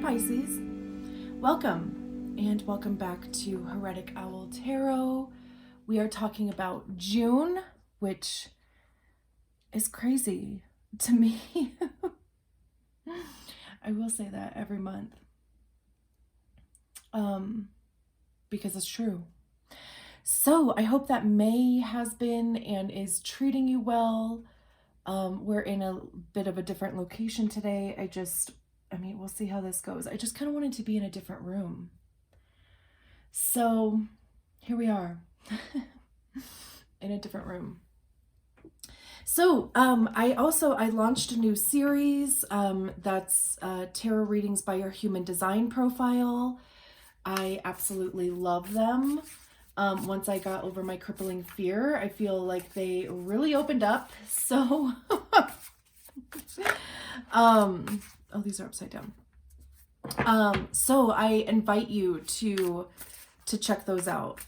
Pisces. Welcome and welcome back to Heretic Owl Tarot. We are talking about June, which is crazy to me. I will say that every month. Because it's true. So I hope that May has been and is treating you well. We're in a bit of a different location today. We'll see how this goes. I just kind of wanted to be in a different room. So here we are in a different room. So I launched a new series that's tarot readings by your human design profile. I absolutely love them. Once I got over my crippling fear, I feel like they really opened up. So, oh, these are upside down. So I invite you to check those out.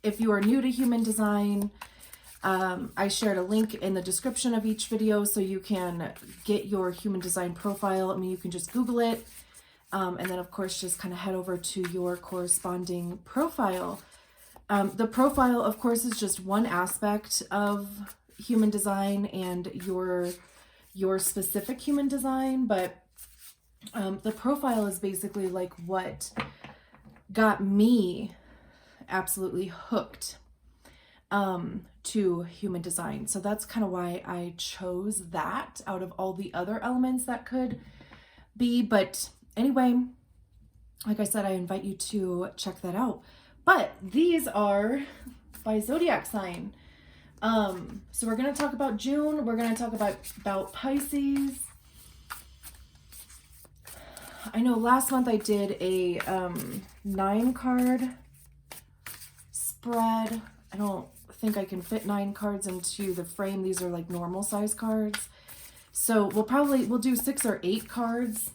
If you are new to human design, I shared a link in the description of each video so you can get your human design profile. You can just Google it. And then, of course, just kind of head over to your corresponding profile. The profile, of course, is just one aspect of human design and your specific human design. But the profile is basically like what got me absolutely hooked to human design. So that's kind of why I chose that out of all the other elements that could be. But anyway, like I said, I invite you to check that out. But these are by zodiac sign. So we're going to talk about June. We're going to talk about Pisces. I know last month I did a 9-card spread. I don't think I can fit 9 cards into the frame. These are like normal size cards. So we'll do 6 or 8 cards.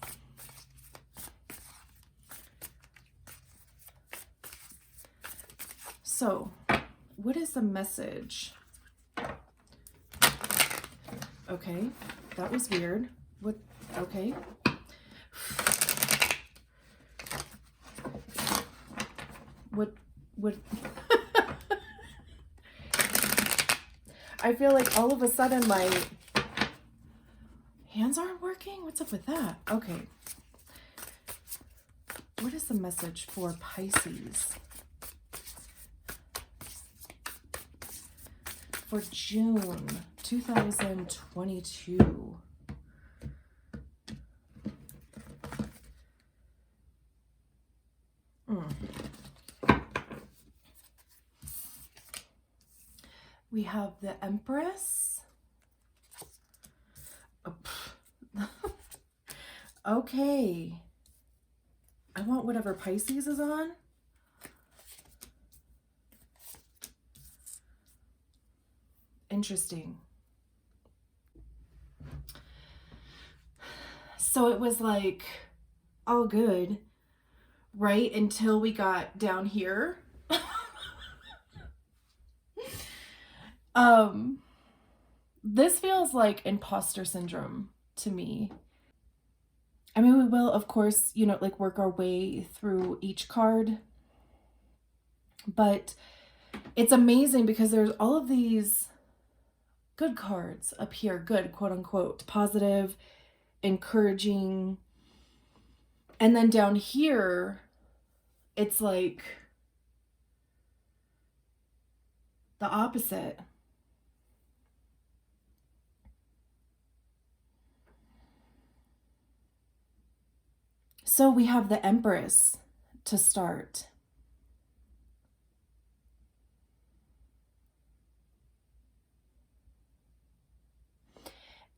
So, what is the message? Okay, that was weird. What? Okay. What? I feel like all of a sudden my hands aren't working. What's up with that? Okay. What is the message for Pisces for June 2022? We have the Empress. Oh, okay. I want whatever Pisces is on. Interesting. So it was like all good, right? Until we got down here. This feels like imposter syndrome to me. We will, of course, work our way through each card. But it's amazing because there's all of these good cards up here. Good, quote unquote, positive, encouraging. And then down here, it's like the opposite. So we have the Empress to start.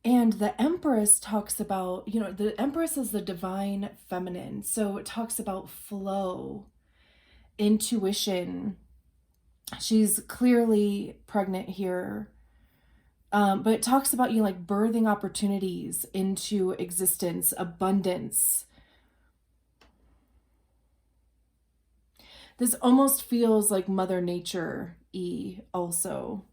And the Empress talks about, the Empress is the divine feminine. So it talks about flow, intuition. She's clearly pregnant here. But it talks about, birthing opportunities into existence, abundance. This almost feels like Mother Nature-y also.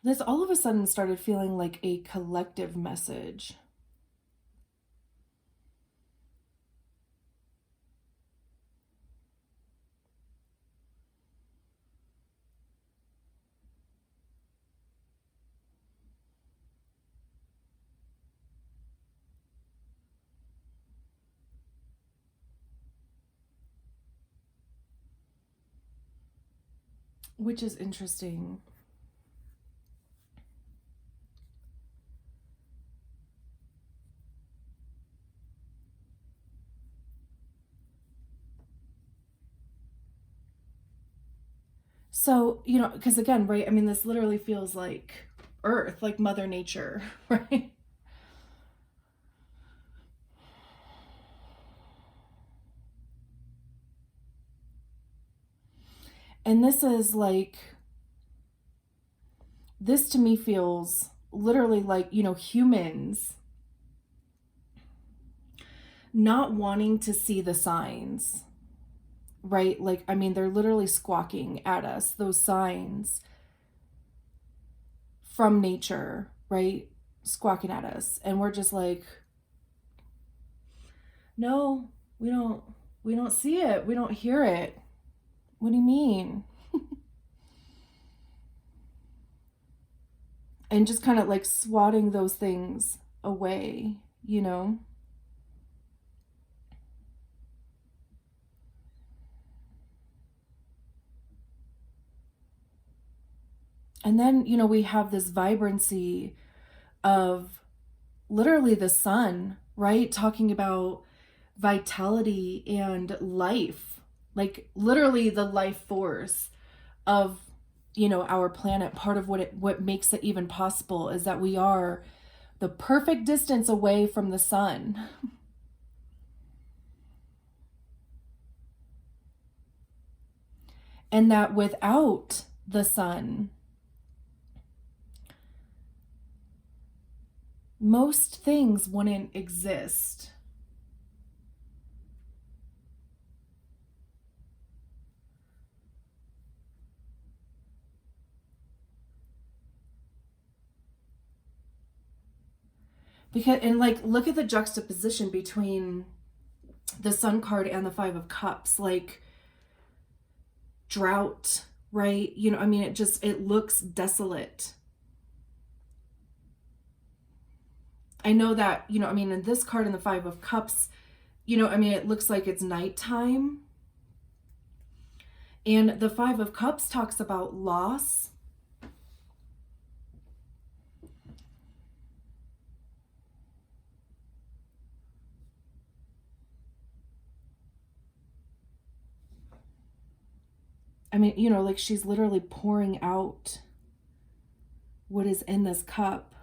This all of a sudden started feeling like a collective message. Which is interesting. So, you know, because again, right, I mean, this literally feels like Earth, like Mother Nature, right? And this is like, this to me feels literally like, you know, humans not wanting to see the signs, right? Like, I mean, they're literally squawking at us, those signs from nature, right? Squawking at us. And we're just like, no, we don't, we don't see it. We don't hear it. What do you mean? And just kind of like swatting those things away, you know? And then, you know, we have this vibrancy of literally the sun, right? Talking about vitality and life, like literally the life force of, you know, our planet. Part of what makes it even possible is that we are the perfect distance away from the sun. And that without the sun, most things wouldn't exist. Because, and like, look at the juxtaposition between the sun card and the Five of Cups, like drought, right? You know, I mean, it looks desolate. I know that, you know, I mean, in this card in the Five of Cups, you know, I mean, it looks like it's nighttime. And the Five of Cups talks about loss. I mean, you know, like she's literally pouring out what is in this cup.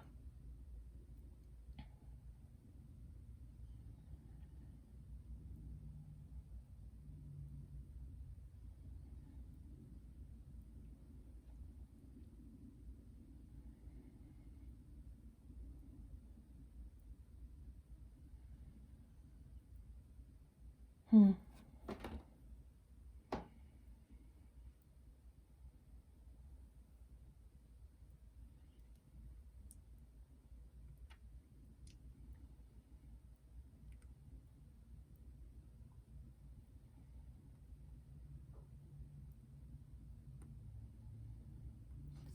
Hmm.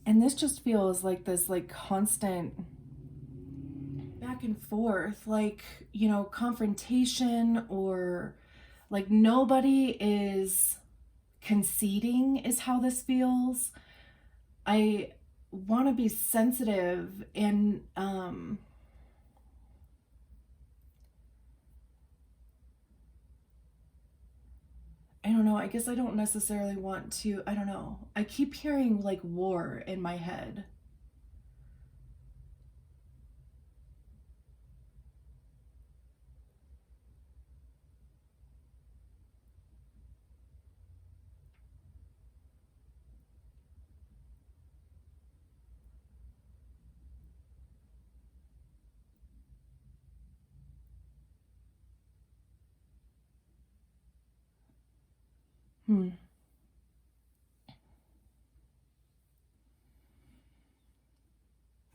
And this just feels like this like constant back and forth, like, you know, confrontation, or like nobody is conceding, is how this feels. I want to be sensitive and I don't know, I guess I don't necessarily want to, I don't know. I keep hearing like war in my head. Hmm.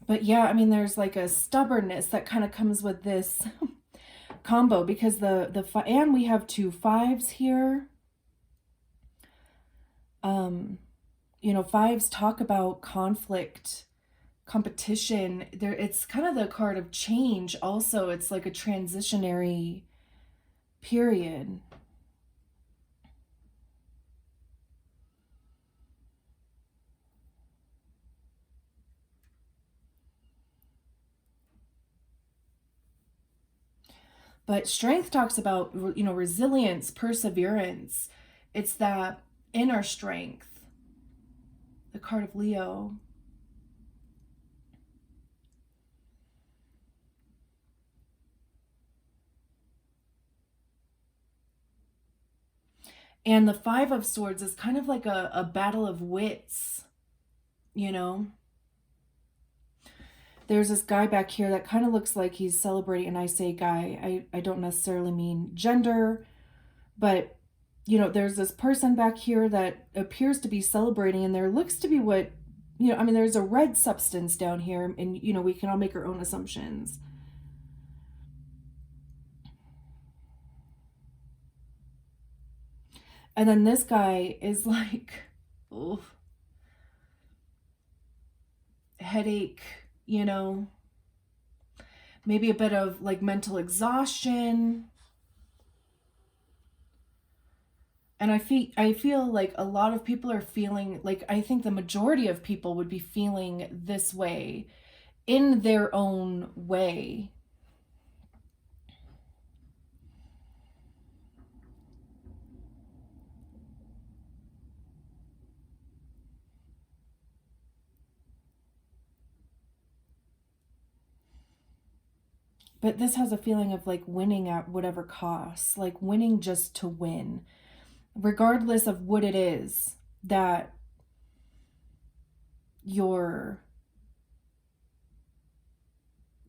But yeah, I mean, there's like a stubbornness that kind of comes with this combo, because and we have 2 5s here. You know, 5s talk about conflict, competition. There, it's kind of the card of change also. It's like a transitionary period. But strength talks about, you know, resilience, perseverance. It's that inner strength. The card of Leo. And the 5 of Swords is kind of like a battle of wits, you know. There's this guy back here that kind of looks like he's celebrating, and I say guy, I don't necessarily mean gender, but, you know, there's this person back here that appears to be celebrating, and there looks to be what, you know, I mean, there's a red substance down here, and, you know, we can all make our own assumptions. And then this guy is like, oh, headache, you know, maybe a bit of like mental exhaustion. And I feel like a lot of people are feeling like, I think the majority of people would be feeling this way in their own way. But this has a feeling of like winning at whatever cost, like winning just to win, regardless of what it is that you're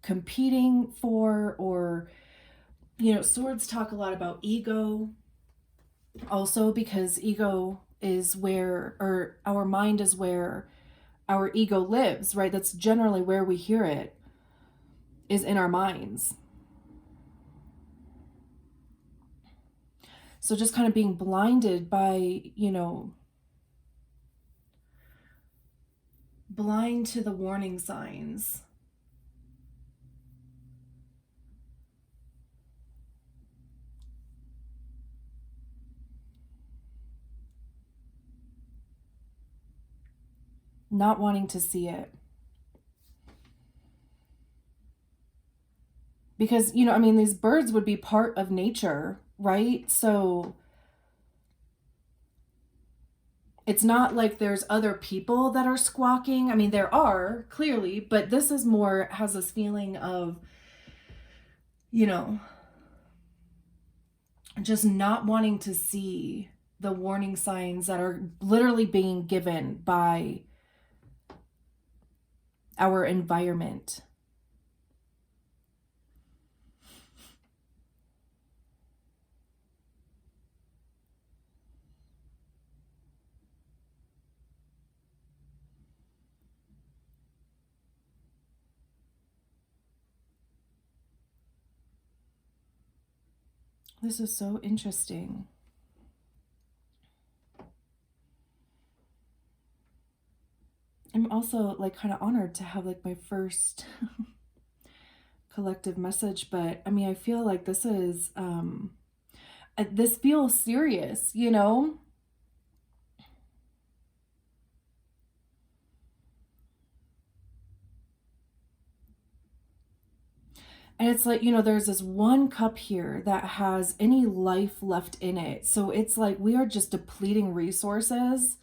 competing for. Or, you know, swords talk a lot about ego also, because ego is where, or our mind is where our ego lives, right? That's generally where we hear it, is in our minds. So just kind of being blinded by, you know, blind to the warning signs. Not wanting to see it. Because, you know, I mean, these birds would be part of nature, right? So it's not like there's other people that are squawking. I mean, there are, clearly, but this is more, has this feeling of, you know, just not wanting to see the warning signs that are literally being given by our environment. This is so interesting. I'm also like kind of honored to have like my first collective message, but I mean, I feel like this is this feels serious, you know? And it's like, you know, there's this 1 cup here that has any life left in it. So it's like we are just depleting resources.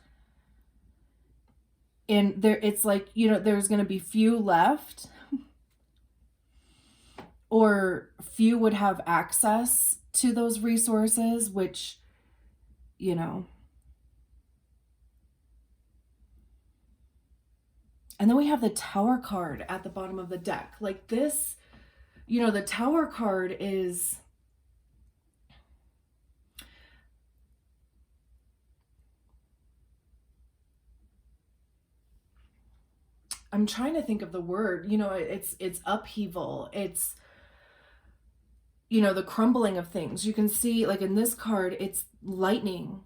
And there, it's like, you know, there's going to be few left, or few would have access to those resources, which, you know. And then we have the Tower card at the bottom of the deck. Like this, you know, the Tower card is, I'm trying to think of the word, you know, it's upheaval. It's, you know, the crumbling of things. You can see, like in this card, it's lightning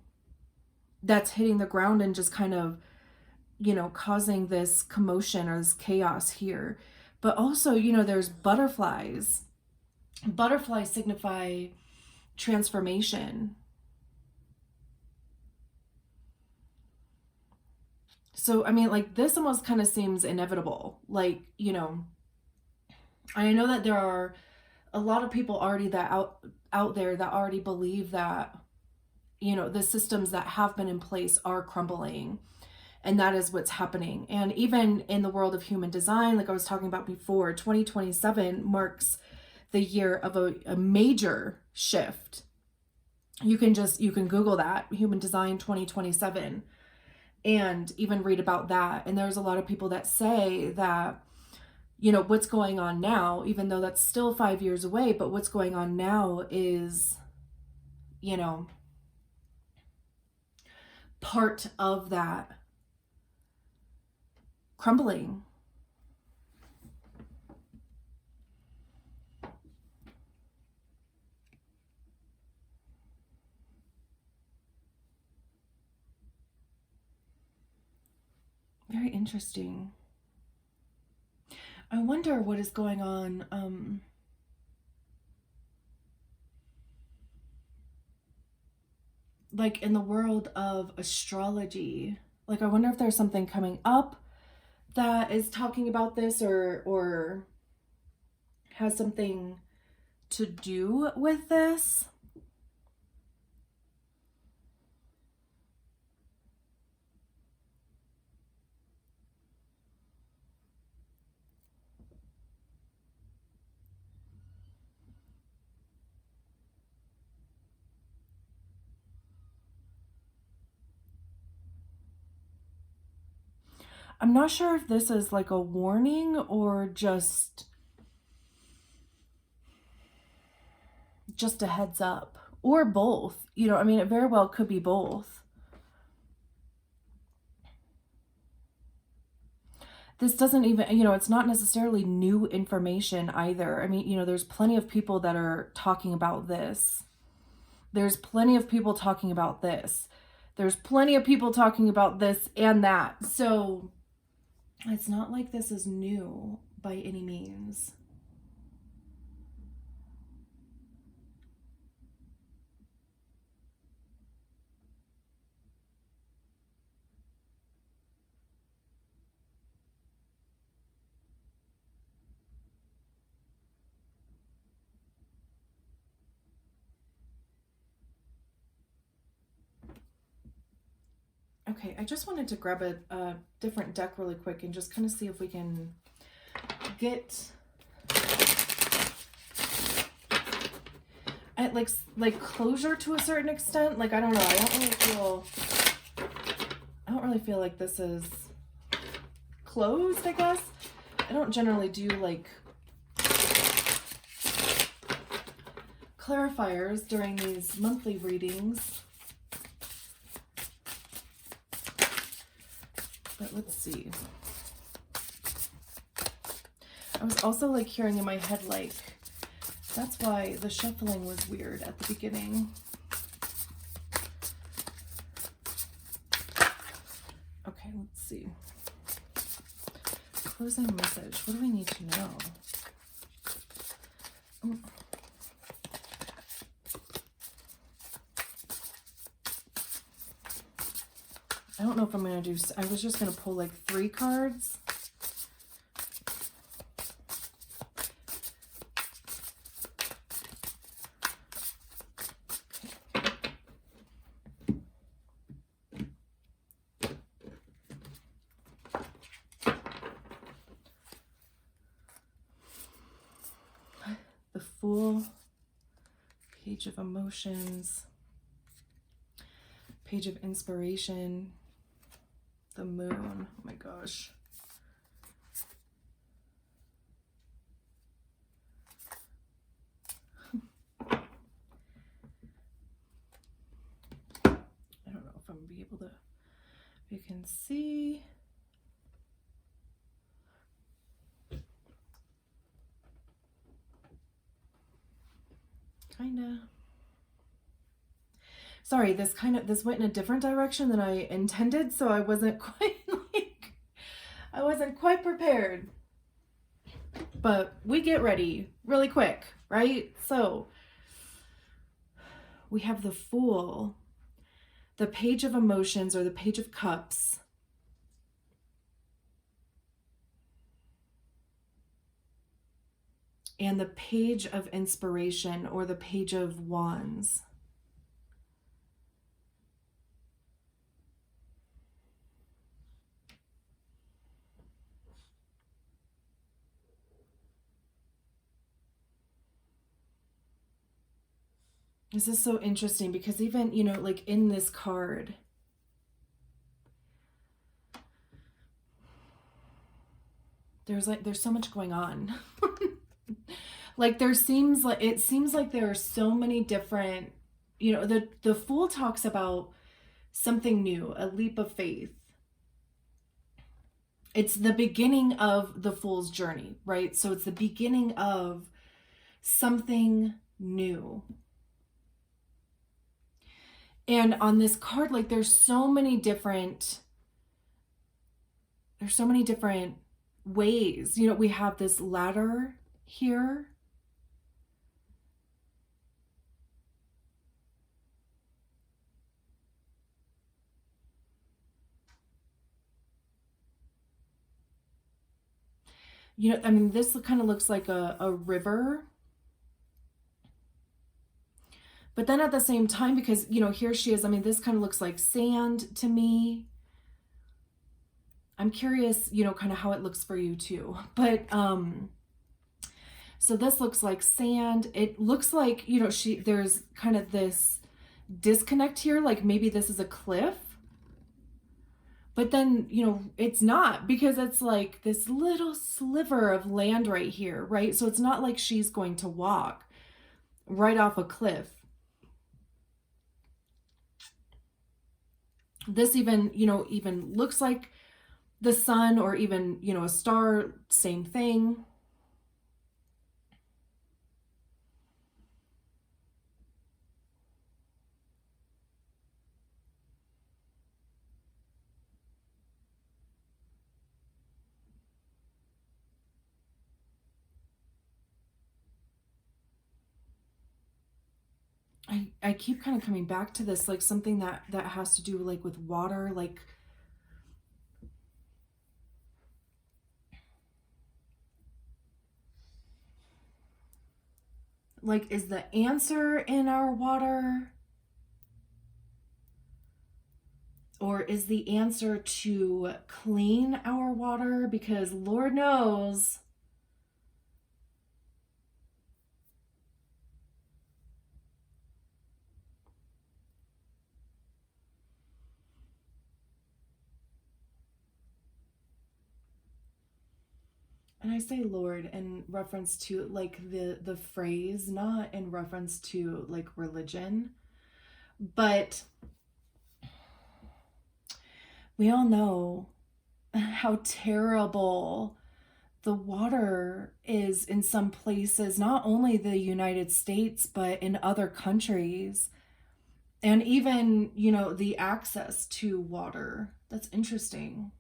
that's hitting the ground and just kind of, you know, causing this commotion or this chaos here. But also, you know, there's butterflies. Butterflies signify transformation. So, I mean, like, this almost kind of seems inevitable. Like, you know, I know that there are a lot of people already that out there that already believe that, you know, the systems that have been in place are crumbling, and that is what's happening. And even in the world of human design, like I was talking about before, 2027 marks the year of a major shift. You can Google that, human design 2027, and even read about that. And there's a lot of people that say that, you know, what's going on now, even though that's still 5 years away, but what's going on now is, you know, part of that crumbling. Very interesting. I wonder what is going on. Like in the world of astrology. Like, I wonder if there's something coming up that is talking about this, or has something to do with this. I'm not sure if this is like a warning or just a heads up, or both. You know, I mean, it very well could be both. This doesn't even, you know, it's not necessarily new information either. I mean, you know, there's plenty of people that are talking about this. There's plenty of people talking about this. There's plenty of people talking about this and that. So it's not like this is new by any means. Okay, I just wanted to grab a different deck really quick and just kind of see if we can get at like closure to a certain extent. Like, I don't know, I don't really feel like this is closed, I guess. I don't generally do like clarifiers during these monthly readings. But let's see. I was also like hearing in my head, like, that's why the shuffling was weird at the beginning. Okay, let's see. Closing message. What do we need to know? I don't know if I'm going to do, I was just going to pull like 3 cards. The Fool, Page of Emotions, Page of Inspiration, the Moon. Oh my gosh. I don't know if I'm gonna be able to, if you can see. kind of... Sorry, this went in a different direction than I intended, so I wasn't quite I wasn't quite prepared. But we get ready really quick, right? So we have the Fool, the Page of Emotions, or the Page of Cups, and the Page of Inspiration, or the Page of Wands. This is so interesting because even, you know, like in this card, there's so much going on. Like it seems like there are so many different, you know, the Fool talks about something new, a leap of faith. It's the beginning of the Fool's journey, right? So it's the beginning of something new. And on this card, like there's so many different ways. You know, we have this ladder here. You know, I mean, this kind of looks like a river. But then at the same time, because, you know, here she is, I mean, this kind of looks like sand to me. I'm curious, you know, kind of how it looks for you too. But, so this looks like sand. It looks like, you know, there's kind of this disconnect here. Like maybe this is a cliff. But then, you know, it's not, because it's like this little sliver of land right here, right? So it's not like she's going to walk right off a cliff. This even, you know, even looks like the sun, or even, you know, a star, same thing. I keep kind of coming back to this, like something that has to do like with water, like is the answer in our water? Or is the answer to clean our water? Because Lord knows, and I say Lord in reference to like the phrase, not in reference to like religion, but we all know how terrible the water is in some places, not only the United States, but in other countries. And even, you know, the access to water. That's interesting.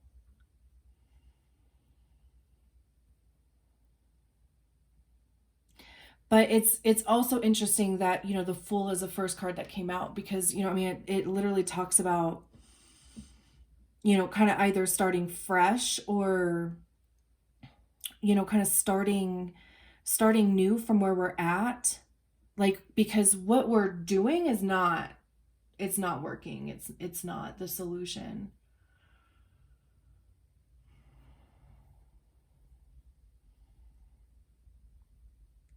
But it's also interesting that, you know, the Fool is the first card that came out, because, you know, I mean, it literally talks about, you know, kind of either starting fresh, or, you know, kind of starting new from where we're at. Like, because what we're doing is not, it's not working. It's not the solution.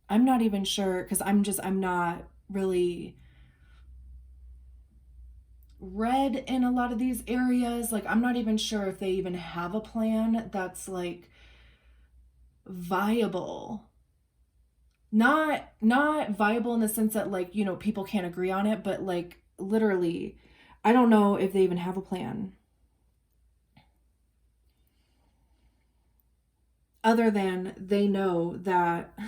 I'm not even sure, because I'm not really read in a lot of these areas. Like, I'm not even sure if they even have a plan that's like viable. Not viable in the sense that, like, you know, people can't agree on it, but like literally, I don't know if they even have a plan. Other than they know that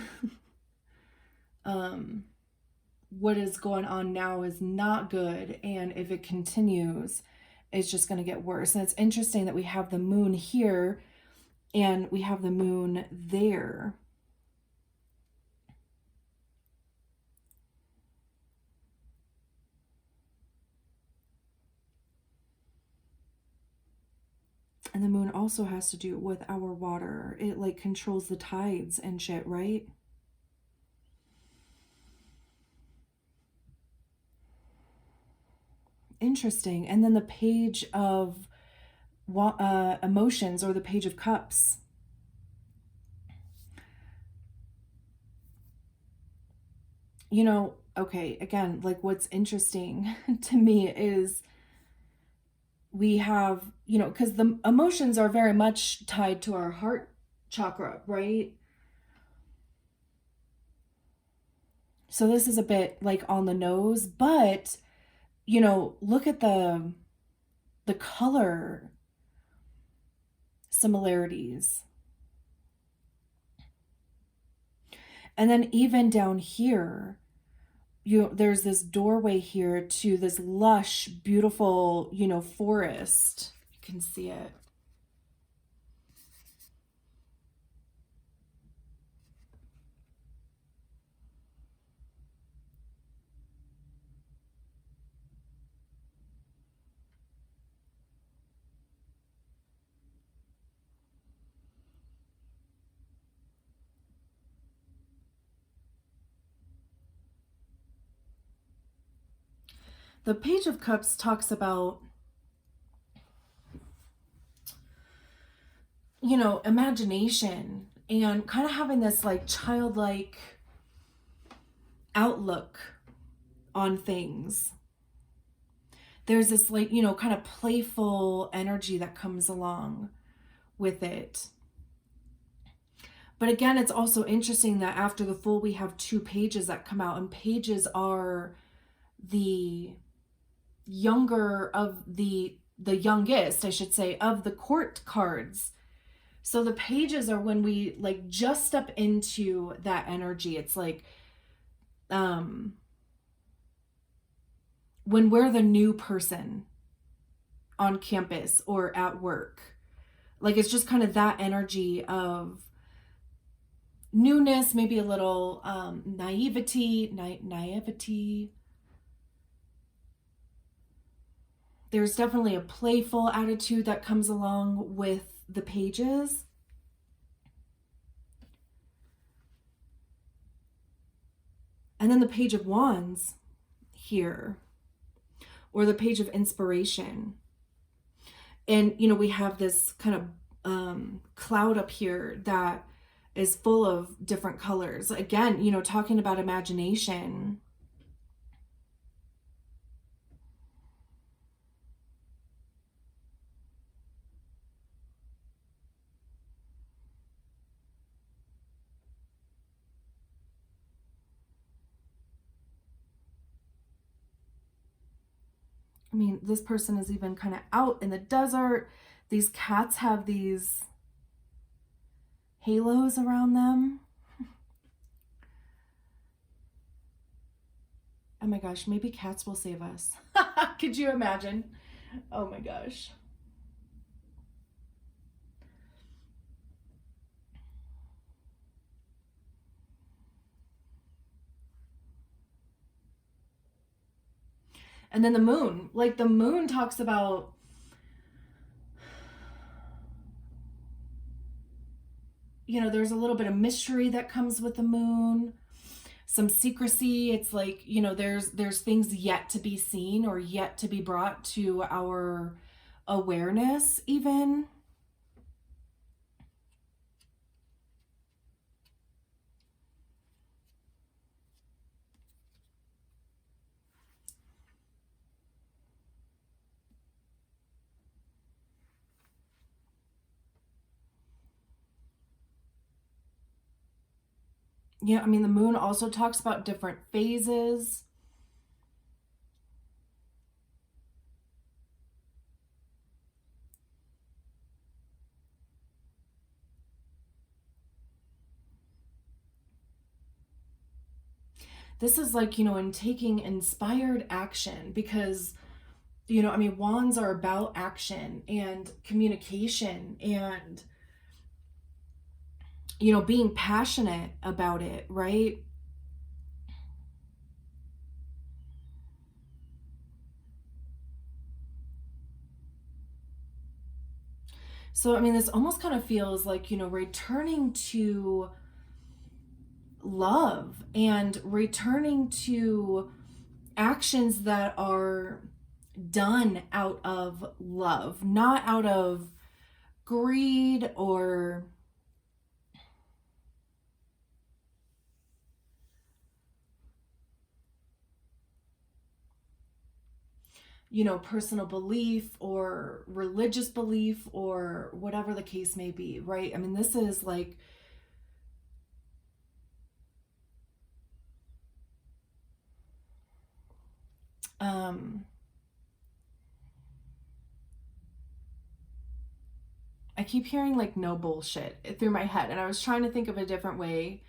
what is going on now is not good, and if it continues, it's just going to get worse. And it's interesting that we have the moon here and we have the moon there. And the moon also has to do with our water. It like controls the tides and shit, right? Interesting. And then the page of emotions, or the page of cups. You know, okay, again, like what's interesting to me is we have, you know, because the emotions are very much tied to our heart chakra, right? So this is a bit like on the nose, but you know, look at the color similarities. And then even down here, there's this doorway here to this lush, beautiful, you know, forest. You can see it. The Page of Cups talks about, you know, imagination and kind of having this like childlike outlook on things. There's this like, you know, kind of playful energy that comes along with it. But again, it's also interesting that after the Fool, we have two pages that come out, and pages are the younger of the youngest, I should say, of the court cards. So the pages are when we like just step into that energy. It's like when we're the new person on campus or at work. Like it's just kind of that energy of newness, maybe a little naivety. There's definitely a playful attitude that comes along with the pages. And then the Page of Wands here, or the Page of Inspiration. And, you know, we have this kind of cloud up here that is full of different colors. Again, you know, talking about imagination. I mean, this person is even kind of out in the desert. These cats have these halos around them. Oh my gosh, maybe cats will save us. Could you imagine? Oh my gosh. And then the moon, like the moon talks about, you know, there's a little bit of mystery that comes with the moon, some secrecy. It's like, you know, there's things yet to be seen or yet to be brought to our awareness even. Yeah, I mean, the moon also talks about different phases. this is like, you know, in taking inspired action, because, you know, I mean, wands are about action and communication and, you know, being passionate about it, right? So, I mean, this almost kind of feels like, you know, returning to love and returning to actions that are done out of love, not out of greed or, you know, personal belief or religious belief or whatever the case may be, right? I mean, this is like, I keep hearing like no bullshit through my head, and I was trying to think of a different way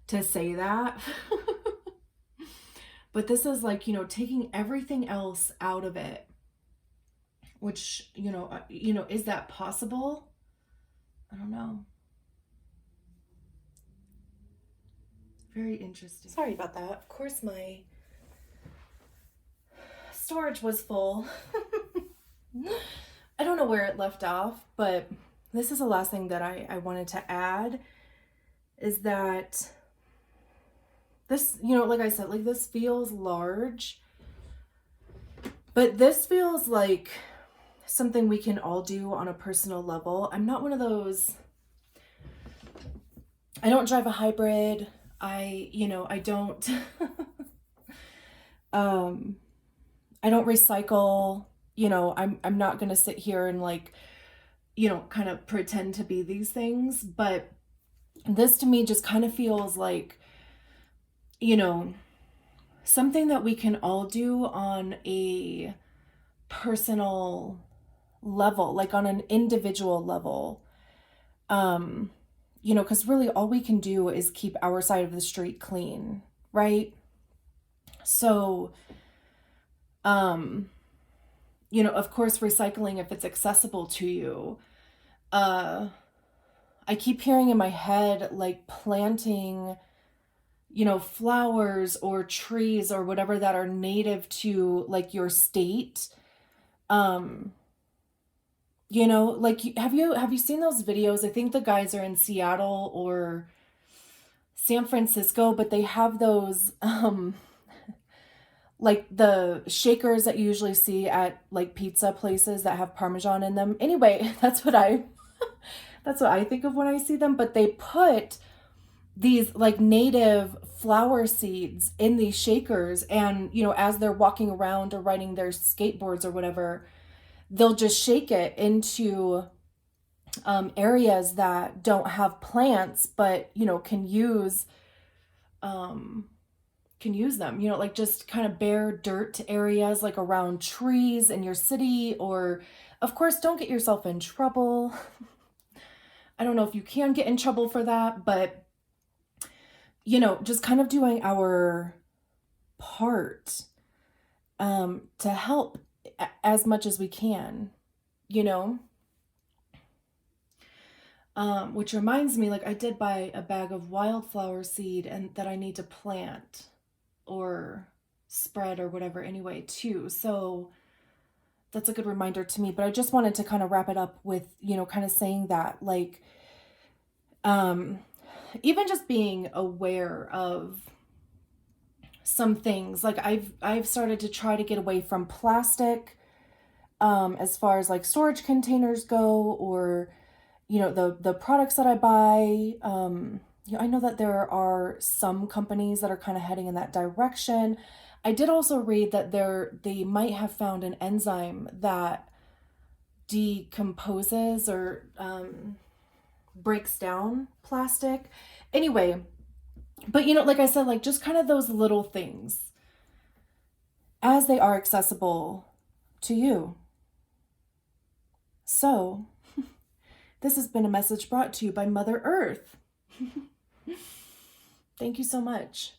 to say that. But this is like, you know, taking everything else out of it, which, you know, is that possible? I don't know. Very interesting. Sorry about that. Of course, my storage was full. I don't know where it left off, but this is the last thing that I wanted to add, is that this, you know, like I said, like this feels large, but this feels like something we can all do on a personal level. I'm not one of those, I don't drive a hybrid. I don't, I don't recycle, you know, I'm not going to sit here and like, you know, kind of pretend to be these things, but this to me just kind of feels like, you know, something that we can all do on a personal level, like on an individual level. You know, because really all we can do is keep our side of the street clean, right? So, you know, of course, recycling if it's accessible to you. I keep hearing in my head like planting, you know, flowers or trees or whatever that are native to like your state. You know, like have you seen those videos? I think the guys are in Seattle or San Francisco, but they have those like the shakers that you usually see at like pizza places that have Parmesan in them. Anyway, that's what I think of when I see them, but they put these like native flower seeds in these shakers, and you know, as they're walking around or riding their skateboards or whatever, they'll just shake it into areas that don't have plants, but you know, can use them, you know, like just kind of bare dirt areas like around trees in your city. Or of course, don't get yourself in trouble. I don't know if you can get in trouble for that, but you know, just kind of doing our part to help as much as we can, you know. Which reminds me, like I did buy a bag of wildflower seed and that I need to plant or spread or whatever anyway too. So that's a good reminder to me. But I just wanted to kind of wrap it up with, you know, kind of saying that like even just being aware of some things. Like I've started to try to get away from plastic as far as like storage containers go, or you know, the products that I buy. You know, I know that there are some companies that are kind of heading in that direction. I did also read that they might have found an enzyme that decomposes or breaks down plastic. Anyway, but you know, like I said, like just kind of those little things as they are accessible to you. So, this has been a message brought to you by Mother Earth. Thank you so much.